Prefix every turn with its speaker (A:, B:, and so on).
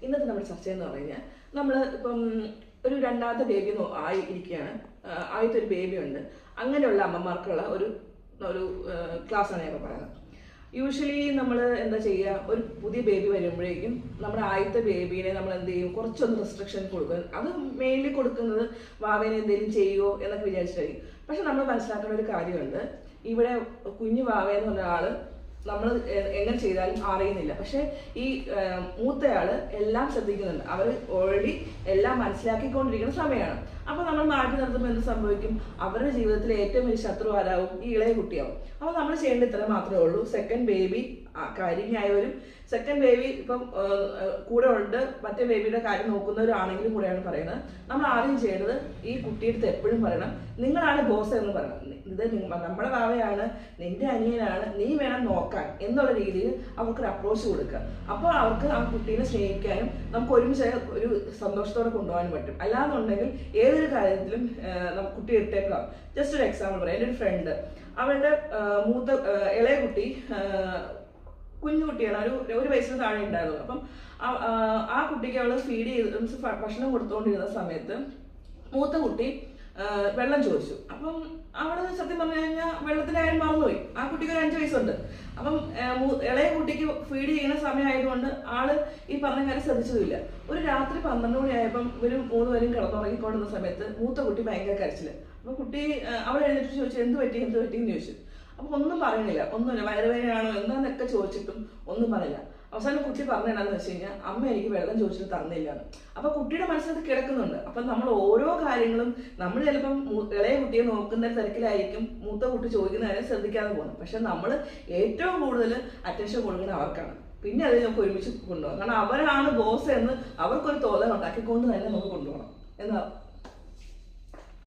A: ഇന്നത്തെ നമ്മുടെ ചർച്ച എന്ന് പറഞ്ഞു കഴിഞ്ഞാൽ നമ്മൾ ഇപ്പം ഒരു രണ്ടാമത്തെ ബേബി ആയി ഇരിക്കുകയാണ്, ആദ്യത്തെ ഒരു ബേബി ഉണ്ട്, അങ്ങനെയുള്ള അമ്മമാർക്കുള്ള ഒരു ഒരു ക്ലാസ്സാണ് ഞാൻ പറയുന്നത്. യൂഷ്വലി നമ്മൾ എന്താ ചെയ്യുക, ഒരു പുതിയ ബേബി വരുമ്പോഴേക്കും നമ്മുടെ ആദ്യത്തെ ബേബീനെ നമ്മൾ എന്ത് ചെയ്യും, കുറച്ചൊന്ന് റെസ്ട്രിക്ഷൻ കൊടുക്കും. അത് മെയിൻലി കൊടുക്കുന്നത് വാവേനെ എന്തെങ്കിലും ചെയ്യുമോ എന്നൊക്കെ വിചാരിച്ചിട്ടായിരിക്കും. പക്ഷെ നമ്മൾ മനസ്സിലാക്കേണ്ട ഒരു കാര്യമുണ്ട്, ഇവിടെ കുഞ്ഞു വാവേന്ന് പറഞ്ഞ ആള് നമ്മൾ എങ്ങനെ ചെയ്താലും അറിയുന്നില്ല. പക്ഷെ ഈ മൂത്തയാള് എല്ലാം ശ്രദ്ധിക്കുന്നുണ്ട്, അവർ ഓൾറെഡി എല്ലാം മനസ്സിലാക്കിക്കൊണ്ടിരിക്കുന്ന സമയമാണ്. അപ്പൊ നമ്മൾ മാറ്റി നിർത്തുമ്പോൾ എന്ത് സംഭവിക്കും, അവരുടെ ജീവിതത്തിലെ ഏറ്റവും വലിയ ശത്രു ആരാവും, ഈ ഇളയ കുട്ടിയാവും. അപ്പൊ നമ്മൾ ചെയ്യേണ്ട ഇത്ര മാത്രമേ ഉള്ളൂ. സെക്കൻഡ് ബേബി കാര്യമായവരും സെക്കൻഡ് ബേബി ഇപ്പം കൂടെ ഉണ്ട്, മറ്റേ ബേബിയുടെ കാര്യം നോക്കുന്നവരാണെങ്കിലും കൂടെയാണ് പറയുന്നത്. നമ്മൾ ആദ്യം ചെയ്യേണ്ടത് ഈ കുട്ടിയെടുത്ത് എപ്പോഴും പറയണം, നിങ്ങളാണ് ബോസ് എന്ന് പറയണം. ഇത് നമ്മുടെ ഭാവയാണ്, നിന്റെ അനിയനാണ്, നീ വേണം നോക്കാൻ എന്നുള്ള രീതിയിൽ അവർക്കൊരു അപ്രോച്ച് കൊടുക്കുക. അപ്പോൾ അവർക്ക് ആ കുട്ടീനെ സ്നേഹിക്കാനും നമുക്ക് ഒരുമിച്ച് ഒരു സന്തോഷത്തോടെ കൊണ്ടുപോകാനും പറ്റും. അല്ലാന്നുണ്ടെങ്കിൽ ഏതൊരു കാര്യത്തിലും നമുക്ക് കുട്ടി ഇട്ടേക്കാം. ജസ്റ്റ് ഒരു എക്സാമ്പിൾ പറയാം. എൻ്റെ ഒരു ഫ്രണ്ട്, അവളുടെ ഇളയ കുട്ടി കുഞ്ഞുകുട്ടിയാണ്, ഒരു വയസ്സിന് താഴെ ഉണ്ടായിരുന്നു. അപ്പം ആ കുട്ടിക്ക് അവള് ഫീഡ് ചെയ്ത് ഭക്ഷണം കൊടുത്തുകൊണ്ടിരുന്ന സമയത്ത് മൂത്ത കുട്ടി വെള്ളം ചോദിച്ചു. അപ്പം അവള് സത്യം പറഞ്ഞു കഴിഞ്ഞാൽ വെള്ളത്തിന്റെ കാര്യം മറന്നുപോയി. ആ കുട്ടിക്ക് ഒരു 5 വയസ്സുണ്ട്. അപ്പം ഇളയ കുട്ടിക്ക് ഫീഡ് ചെയ്യുന്ന സമയമായതുകൊണ്ട് ആള് ഈ പറഞ്ഞ കാര്യം ശ്രദ്ധിച്ചതുമില്ല. ഒരു രാത്രി 12 മണിയായപ്പം ഇവര് 3 പേരും കിടന്നുറങ്ങിക്കൊണ്ടിരുന്ന സമയത്ത് മൂത്ത കുട്ടി ഭയങ്കര കരച്ചില്. അപ്പൊ കുട്ടി അവൾ എഴുന്നേറ്റ് ചോദിച്ചു, എന്ത് പറ്റി എന്ന് ചോദിച്ചു. അപ്പൊ ഒന്നും പറയുന്നില്ല, ഒന്നുമില്ല, വയറുവേദനയാണോ എന്താന്നൊക്കെ ചോദിച്ചിട്ടും ഒന്നും പറയില്ല. അവസാനം കുട്ടി പറഞ്ഞിടാന്ന് വെച്ച് കഴിഞ്ഞാൽ, അമ്മ എനിക്ക് വെള്ളം ചോദിച്ചിട്ട് തന്നില്ല. അപ്പൊ കുട്ടിയുടെ മനസ്സിലത് കിടക്കുന്നുണ്ട്. അപ്പൊ നമ്മൾ ഓരോ കാര്യങ്ങളും നമ്മൾ ചിലപ്പം ഇളയ കുട്ടിയെ നോക്കുന്ന തിരക്കിലായിരിക്കും മൂത്ത കുട്ടി ചോദിക്കുന്ന കാര്യം ശ്രദ്ധിക്കാതെ പോകുന്നത്. പക്ഷെ നമ്മൾ ഏറ്റവും കൂടുതൽ അറ്റൻഷൻ കൊടുക്കുന്നത് അവർക്കാണ്. പിന്നെ അത് നമുക്ക് ഒരുമിച്ച് കൊണ്ടുപോകാം. കാരണം അവരാണ് ബോസ് എന്ന് അവർക്കൊരു തോന്നൽ ഉണ്ടാക്കിക്കൊണ്ട് തന്നെ നമുക്ക് കൊണ്ടുപോകണം എന്നാ